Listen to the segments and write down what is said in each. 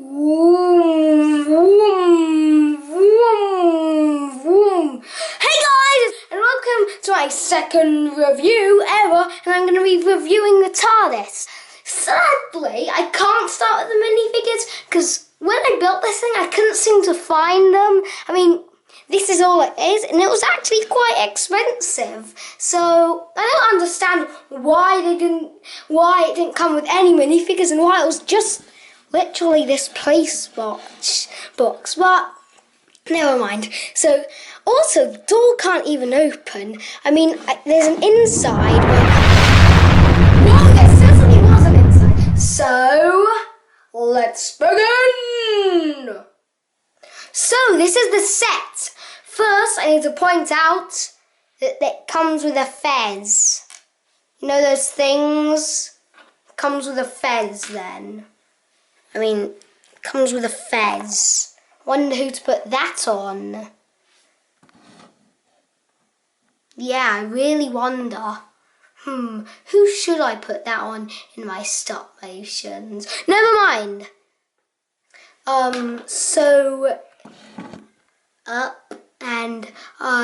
Vroom, vroom, vroom, vroom. Hey guys, and welcome to my second review ever, and I'm going to be reviewing the TARDIS. Sadly, I can't start with the minifigures because when I built this thing, I couldn't seem to find them. I mean, this is all it is, and it was actually quite expensive. So I don't understand why it didn't come with any minifigures and why it was just literally this place box. But never mind. So also the door can't even open. I mean, there's an inside. Well, there certainly was an inside. So let's begin. So this is the set. First, I need to point out that it comes with a fez. You know those things? It comes with a fez then. I mean, it comes with a fez. Wonder who to put that on. Yeah, I really wonder. Who should I put that on in my stop motions? Never mind. So up, and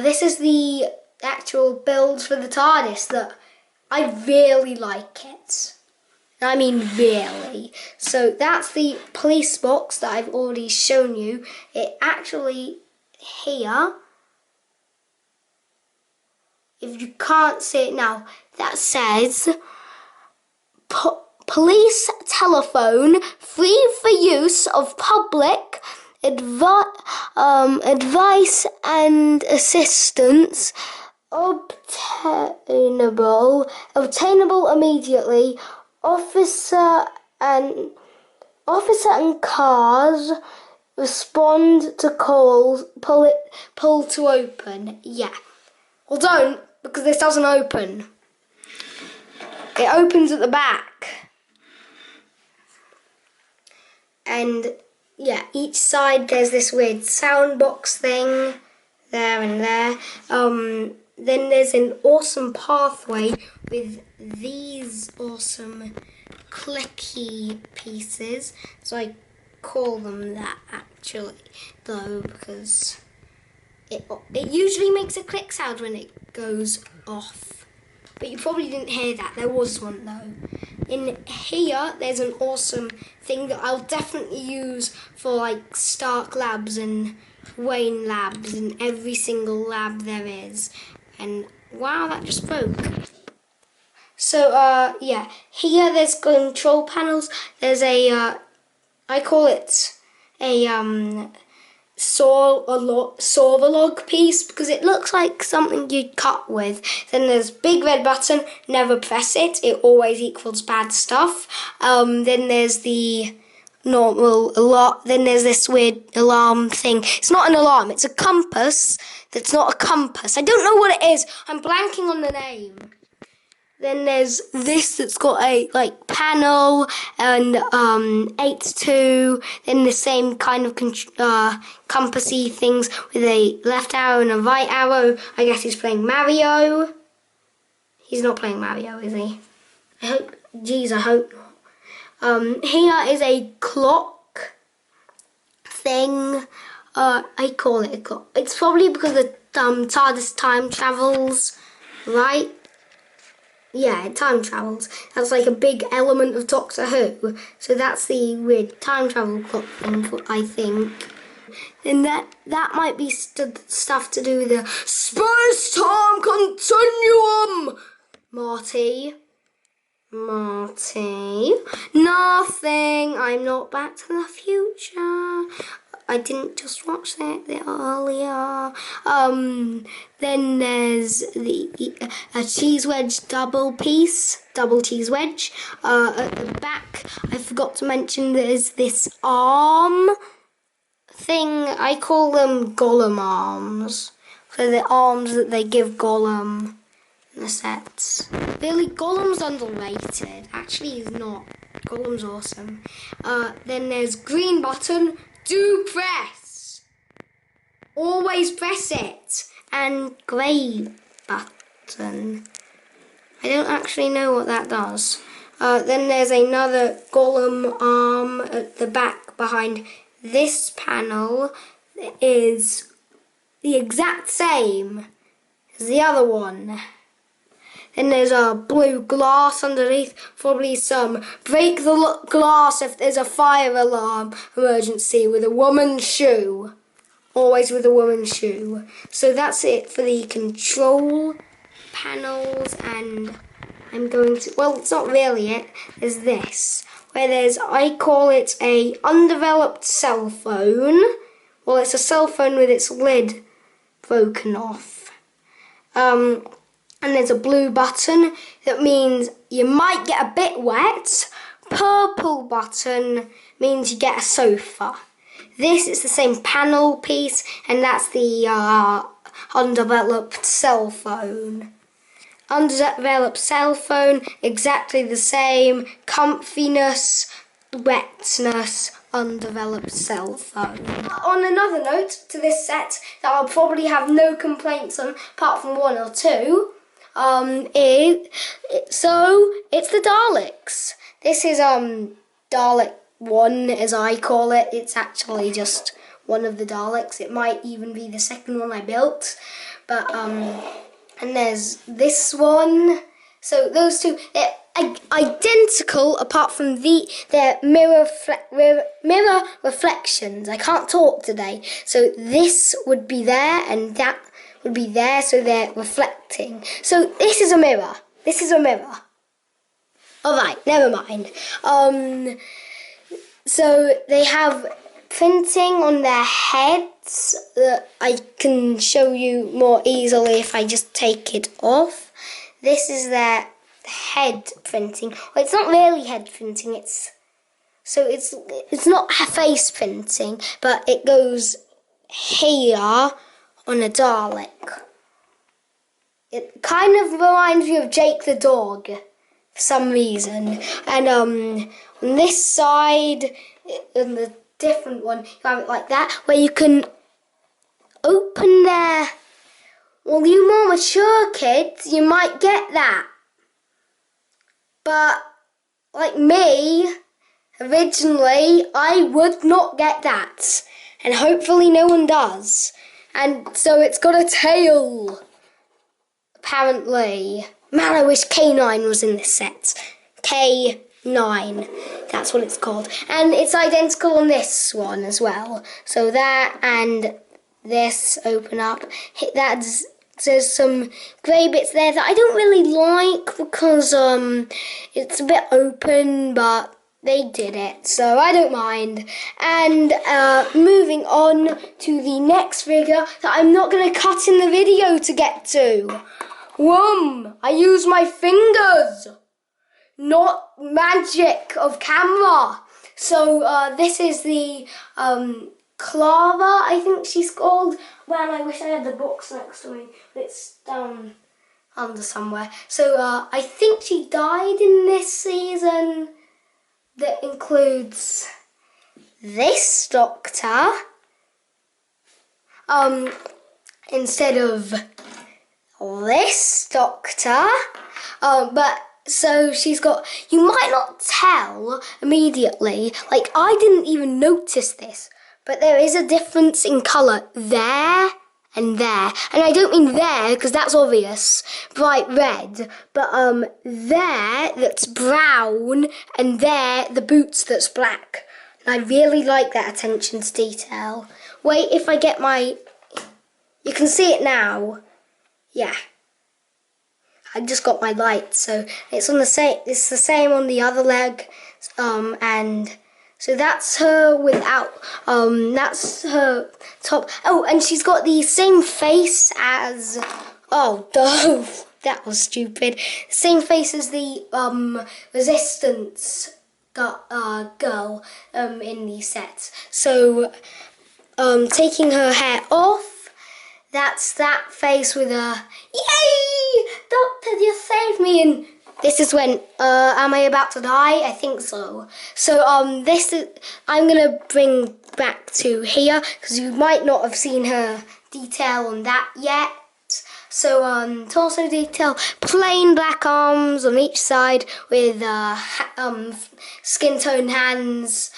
this is the actual build for the TARDIS that I really like it. I mean really. So that's the police box that I've already shown you. It actually here, if you can't see it now, that says police telephone free for use of public advice and assistance obtainable immediately. Officer and cars respond to calls. Pull to open. Yeah. Well, don't, because this doesn't open. It opens at the back. And yeah, each side there's this weird sound box thing there and there. Then there's an awesome pathway with these awesome clicky pieces. So I call them that actually, though, because it usually makes a click sound when it goes off. But you probably didn't hear that. There was one though. In here, there's an awesome thing that I'll definitely use for like Stark Labs and Wayne Labs and every single lab there is. And wow, that just broke. So yeah, here there's control panels. There's a I call it a saw the log piece because it looks like something you'd cut with. Then there's big red button, never press it, it always equals bad stuff. Then there's the normal alarm, then there's this weird alarm thing. It's not an alarm, it's a compass that's not a compass. I don't know what it is, I'm blanking on the name. Then there's this that's got a like panel and 8 to 2. Then the same kind of compassy things with a left arrow and a right arrow. I guess he's playing Mario. He's not playing Mario, is he? I hope not. Here is a clock thing. I call it a clock. It's probably because the TARDIS time travels, right? Yeah, it time travels. That's like a big element of Doctor Who. So that's the weird time travel clock thing, I think. And that might be stuff to do with the space-time continuum. Marty. Nothing. I'm not Back to the Future. I didn't just watch that earlier. Then there's a cheese wedge double cheese wedge. At the back, I forgot to mention there's this arm thing. I call them Gollum arms. So the arms that they give Gollum in the sets. Really, Gollum's underrated. Actually, he's not. Gollum's awesome. Then there's green button. Do press. Always press it. And grey button. I don't actually know what that does. Then there's another golem arm at the back behind this panel. It is the exact same as the other one. Then there's a blue glass underneath, probably some break the glass if there's a fire alarm emergency with a woman's shoe. Always with a woman's shoe. So that's it for the control panels, and I'm going to, well, it's not really it, there's this, where there's, I call it a undeveloped cell phone. Well, it's a cell phone with its lid broken off. And there's a blue button that means you might get a bit wet. Purple button means you get a sofa. This is the same panel piece, and that's the undeveloped cell phone. Undeveloped cell phone, exactly the same. Comfiness, wetness, undeveloped cell phone. On another note to this set that I'll probably have no complaints on, apart from one or two, it's the Daleks. This is Dalek 1, as I call it. It's actually just one of the Daleks. It might even be the second one I built. But and there's this one. So those two, they're identical apart from their mirror reflections. I can't talk today. So this would be there and that would be there, so they're reflecting. So this is a mirror. This is a mirror. Alright, never mind. So they have printing on their heads that I can show you more easily if I just take it off. This is their head printing. Well, it's not really head printing, it's not face printing, but it goes here on a Dalek. It kind of reminds me of Jake the dog for some reason. And on this side, in the different one, you have it like that, where you can open their... Well, you more mature kids, you might get that. But, like me, originally, I would not get that. And hopefully no one does. And so it's got a tail, apparently. Man, I wish K9 was in this set. K9, that's what it's called. And it's identical on this one as well. So that and this open up. There's some grey bits there that I don't really like because it's a bit open, but they did it, so I don't mind. And moving on to the next figure that I'm not going to cut in the video to get to. I use my fingers, not magic of camera. So this is the Clara, I think she's called. Man, I wish I had the box next to me, but it's down under somewhere. So I think she died in this season. That includes this Doctor instead of this Doctor. But so she's got, you might not tell immediately, like I didn't even notice this, but there is a difference in colour there and there. And I don't mean there, because that's obvious, bright red, but there that's brown, and there the boots that's black. And I really like that attention to detail. Wait, if I get my... You can see it now. Yeah. I just got my light, so it's on the same. It's the same on the other leg, and so that's her without. That's her top. Oh, and she's got the same face as. Oh, duh, that was stupid. Same face as the Resistance girl in these sets. So, taking her hair off. That's that face with a, yay! Doctor, you saved me! And this is when, am I about to die? I think so. So, this is, I'm gonna bring back to here, because you might not have seen her detail on that yet. So torso detail, plain black arms on each side with skin tone hands.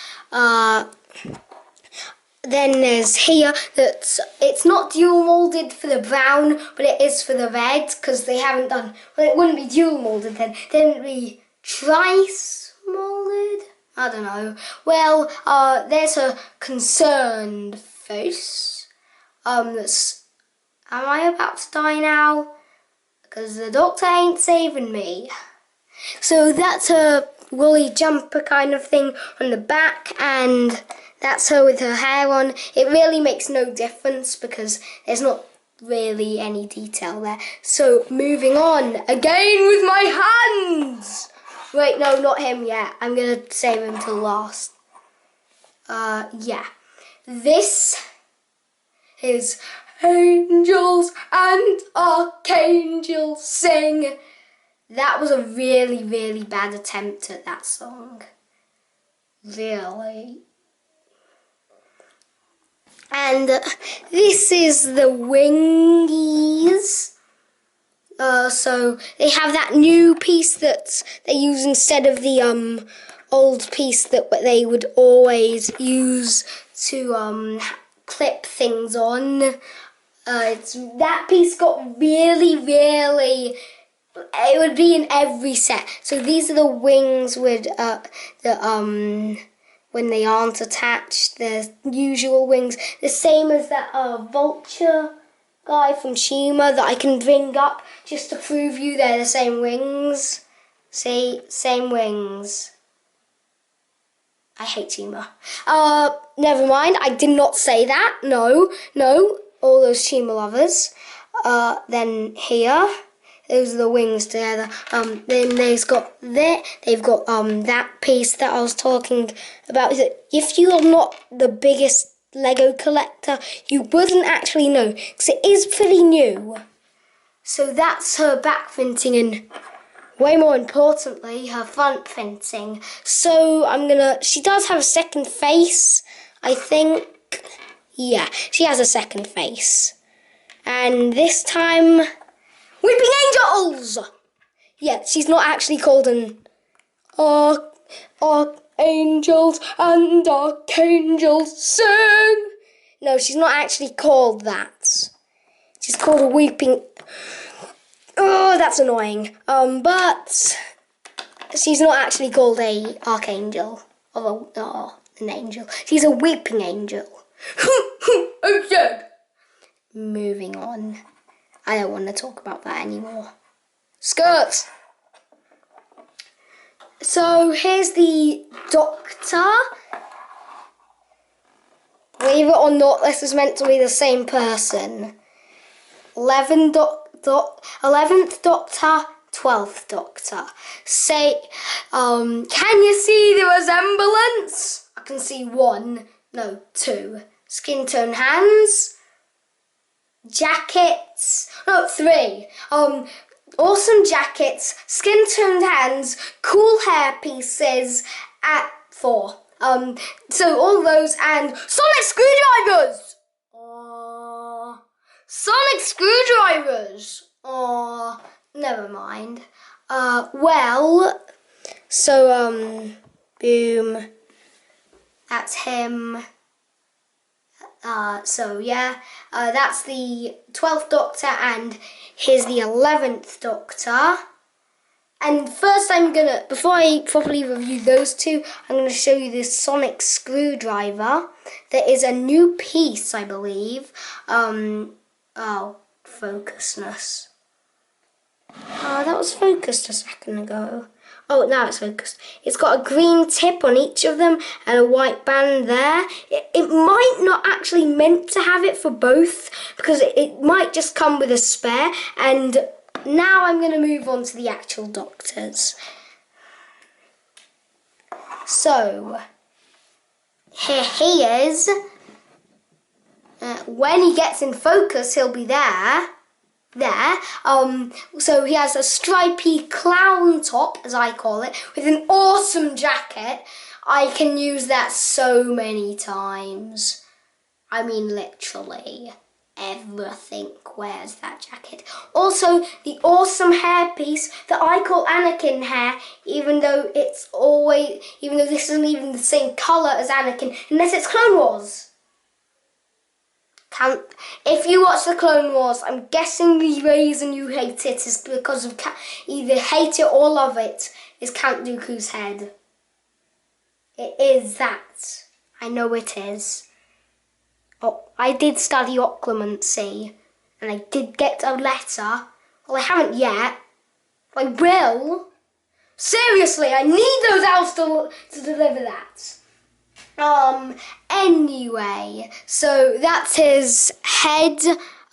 Then there's here that it's not dual molded for the brown, but it is for the red because they haven't done. Well, it wouldn't be dual molded then. Then it'd be trice molded. I don't know. Well, there's a concerned face. That's. Am I about to die now? Because the doctor ain't saving me. So that's a woolly jumper kind of thing on the back, and that's her with her hair on. It really makes no difference because there's not really any detail there. So moving on, again with my hands. Wait, no, not him yet. I'm going to save him till last. Yeah. This is Angels and Archangels Sing. That was a really, really bad attempt at that song. Really. And this is the Wingies. So they have that new piece that they use instead of the old piece that they would always use to clip things on. That piece got really, really. It would be in every set. So these are the wings with when they aren't attached, the usual wings, the same as that vulture guy from Shima that I can bring up just to prove you they're the same wings. See, same wings. I hate Shima. Never mind, I did not say that. No, all those Shima lovers. Then here, those are the wings together. Then they've got that piece that I was talking about. If you are not the biggest Lego collector, you wouldn't actually know, because it is pretty new. So that's her back printing, and way more importantly, her front printing. So she does have a second face, I think. Yeah, she has a second face. And this time, Weeping Angels! Yeah, she's not actually called an Archangels and Archangels Sing. No, she's not actually called that. She's called a Weeping. Oh, that's annoying. But she's not actually called a Archangel or an angel. She's a Weeping Angel. I'm dead. Moving on. I don't want to talk about that anymore. Skirts. So here's the Doctor. Believe it or not, this is meant to be the same person. 11th Doctor, 12th Doctor. Say, can you see the resemblance? I can see two. Skin tone hands. Jackets. No, 3. Awesome jackets, skin toned hands, cool hair pieces at 4. So all those and sonic screwdrivers. Sonic screwdrivers. Never mind. Boom. That's him. That's the 12th Doctor, and here's the 11th Doctor. And first before I properly review those two, I'm going to show you this sonic screwdriver. There is a new piece, I believe. Focusness. That was focused a second ago. Oh, now it's focused. It's got a green tip on each of them and a white band there. It might not actually meant to have it for both, because it might just come with a spare. And now I'm going to move on to the actual Doctors. So, here he is. When he gets in focus, he'll be there. So he has a stripy clown top, as I call it, with an awesome jacket. I can use that so many times. I mean, literally ever think wears that jacket. Also, the awesome hairpiece that I call Anakin hair, even though this isn't even the same colour as Anakin, unless it's Clone Wars. If you watch the Clone Wars, I'm guessing the reason you hate it is because of either hate it or love it is Count Dooku's head. It is that. I know it is. Oh, I did study occlumency, and I did get a letter. Well, I haven't yet. I will. Seriously, I need those elves to deliver that. Anyway, so that's his head,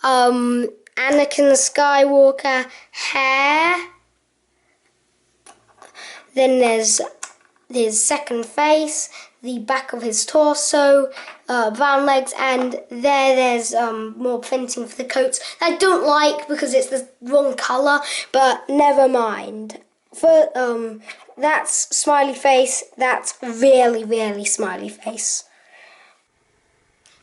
Anakin Skywalker hair. Then there's his second face, the back of his torso, brown legs, and there's more printing for the coats that I don't like because it's the wrong colour, but never mind. For that's smiley face, that's really, really smiley face.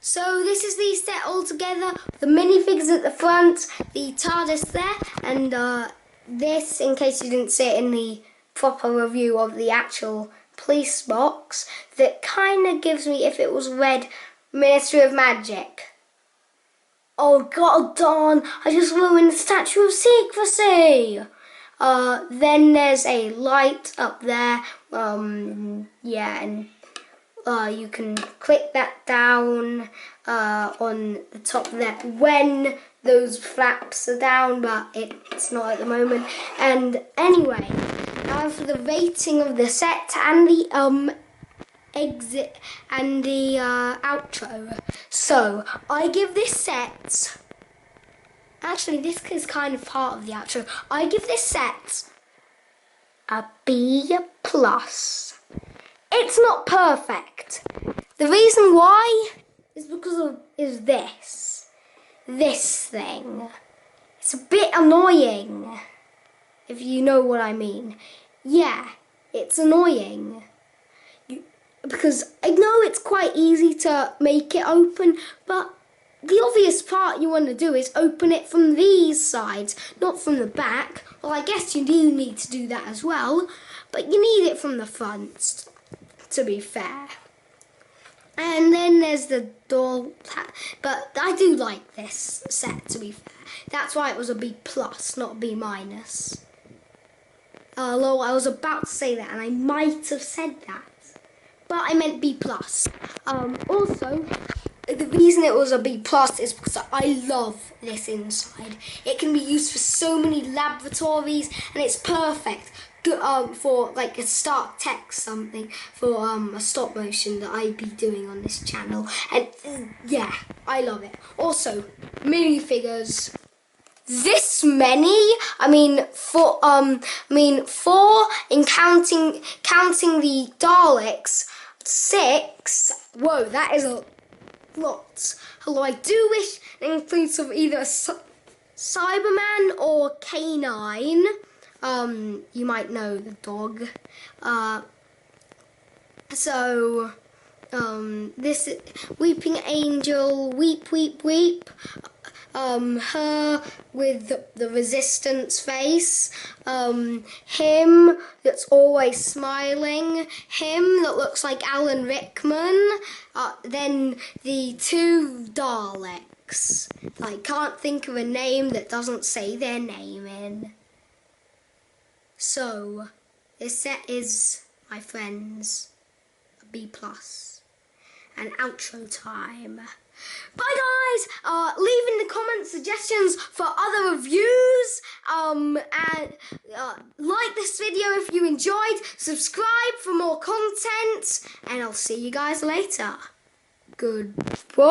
So this is the set all together, the minifigures at the front, the TARDIS there, and this, in case you didn't see it in the proper review of the actual police box, that kind of gives me, if it was red, Ministry of Magic. Oh god darn, I just ruined the Statue of Secrecy! Then there's a light up there, yeah, and you can click that down on the top there when those flaps are down, but it's not at the moment. And anyway, now for the rating of the set and the exit and the outro. So I give this set, actually this is kind of part of the outro, I give this set a B+. It's not perfect. The reason why is because of this thing. It's a bit annoying, if you know what I mean. Yeah, it's annoying. Because I know it's quite easy to make it open, but the obvious part you want to do is open it from these sides, not from the back. Well, I guess you do need to do that as well, but you need it from the front, to be fair. And then there's the door, but I do like this set, to be fair. That's why it was a B+, not a B-. Although I was about to say that, and I might have said that, but I meant B+. Also, the reason it was a B+ is because I love this inside. It can be used for so many laboratories, and it's perfect for like a Stark Tech something, for a stop motion that I'd be doing on this channel. And yeah, I love it. Also, minifigures. This many, I mean four in counting the Daleks, 6. Whoa, that is a lot. Although I do wish it includes of either a Cyberman or K9. You might know the dog. This Weeping Angel, weep, weep, weep. Her with the resistance face, him that's always smiling, him that looks like Alan Rickman, then the 2 Daleks. I can't think of a name that doesn't say their name in. So, this set is, my friends, a B+. And outro time. Bye guys! Leave in the comments suggestions for other reviews, and like this video if you enjoyed, subscribe for more content, and I'll see you guys later. Goodbye!